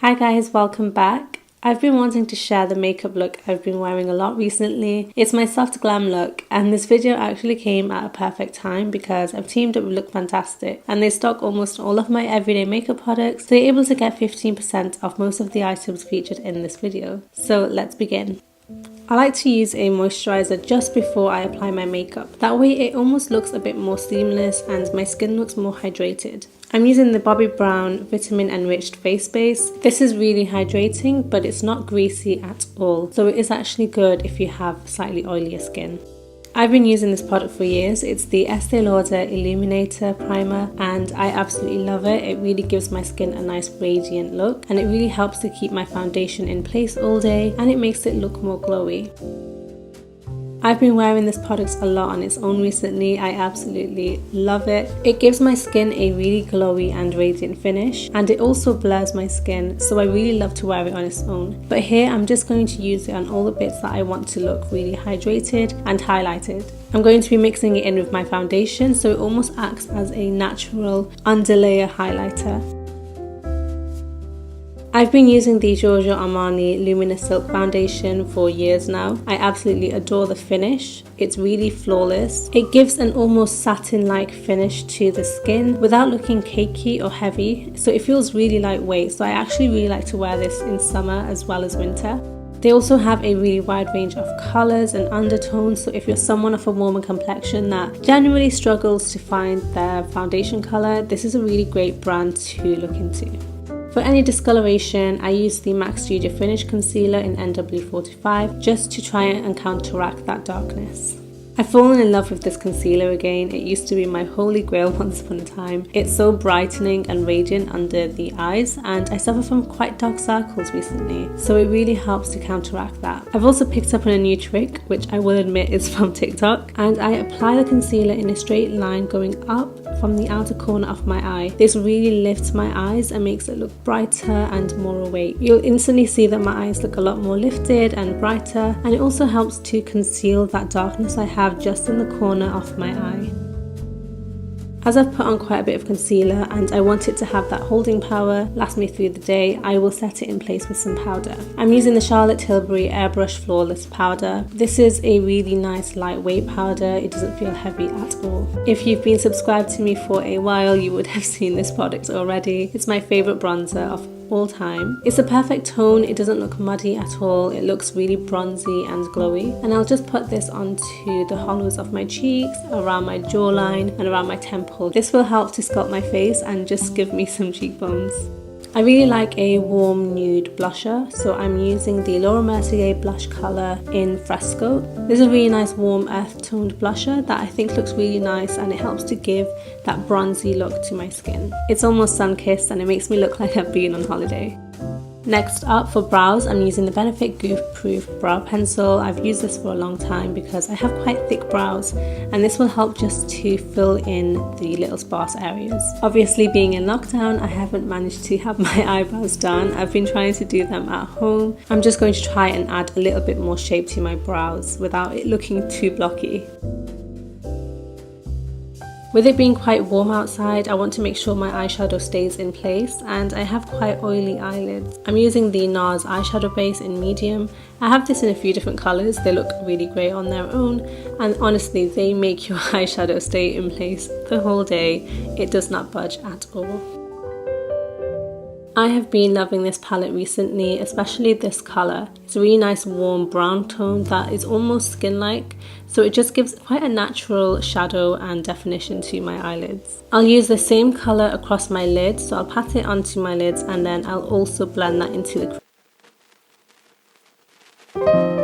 Hi guys, welcome back. I've been wanting to share the makeup look I've been wearing a lot recently. It's my soft glam look, and this video actually came at a perfect time because I've teamed up with Look Fantastic and they stock almost all of my everyday makeup products, so you're able to get 15% off most of the items featured in this video. So let's begin. I like to use a moisturiser just before I apply my makeup. That way it almost looks a bit more seamless and my skin looks more hydrated. I'm using the Bobbi Brown Vitamin Enriched Face Base. This is really hydrating, but it's not greasy at all, so it is actually good if you have slightly oilier skin. I've been using this product for years. It's the Estee Lauder Illuminator Primer and I absolutely love it. It really gives my skin a nice radiant look and it really helps to keep my foundation in place all day and it makes it look more glowy. I've been wearing this product a lot on its own recently. I absolutely love it. It gives my skin a really glowy and radiant finish and it also blurs my skin, so I really love to wear it on its own. But here I'm just going to use it on all the bits that I want to look really hydrated and highlighted. I'm going to be mixing it in with my foundation so it almost acts as a natural underlayer highlighter. I've been using the Giorgio Armani Luminous Silk Foundation for years now. I absolutely adore the finish. It's really flawless. It gives an almost satin-like finish to the skin without looking cakey or heavy, so it feels really lightweight. So I actually really like to wear this in summer as well as winter. They also have a really wide range of colours and undertones, so if you're someone of a warmer complexion that generally struggles to find their foundation colour, this is a really great brand to look into. For any discoloration, I use the MAC Studio Finish Concealer in NW45 just to try and counteract that darkness. I've fallen in love with this concealer again. It used to be my holy grail once upon a time. It's so brightening and radiant under the eyes and I suffer from quite dark circles recently, so it really helps to counteract that. I've also picked up on a new trick, which I will admit is from TikTok, and I apply the concealer in a straight line going up from the outer corner of my eye. This really lifts my eyes and makes it look brighter and more awake. You'll instantly see that my eyes look a lot more lifted and brighter, and it also helps to conceal that darkness I have just in the corner of my eye. As I've put on quite a bit of concealer and I want it to have that holding power, last me through the day, I will set it in place with some powder. I'm using the Charlotte Tilbury Airbrush Flawless Powder. This is a really nice lightweight powder. It doesn't feel heavy at all. If you've been subscribed to me for a while, you would have seen this product already. It's my favourite bronzer of all time. It's a perfect tone. It doesn't look muddy at all. It looks really bronzy and glowy, and I'll just put this onto the hollows of my cheeks, around my jawline and around my temple. This will help to sculpt my face and just give me some cheekbones. I really like a warm nude blusher, so I'm using the Laura Mercier blush colour in Fresco. This is a really nice warm earth toned blusher that I think looks really nice and it helps to give that bronzy look to my skin. It's almost sun-kissed and it makes me look like I've been on holiday. Next up, for brows, I'm using the Benefit Goof Proof Brow Pencil. I've used this for a long time because I have quite thick brows and this will help just to fill in the little sparse areas. Obviously, being in lockdown, I haven't managed to have my eyebrows done. I've been trying to do them at home. I'm just going to try and add a little bit more shape to my brows without it looking too blocky. With it being quite warm outside, I want to make sure my eyeshadow stays in place, and I have quite oily eyelids. I'm using the NARS eyeshadow base in medium. I have this in a few different colours. They look really great on their own, and honestly they make your eyeshadow stay in place the whole day. It does not budge at all. I have been loving this palette recently, especially this colour. It's a really nice warm brown tone that is almost skin-like, so it just gives quite a natural shadow and definition to my eyelids. I'll use the same colour across my lids, so I'll pat it onto my lids and then I'll also blend that into the crease.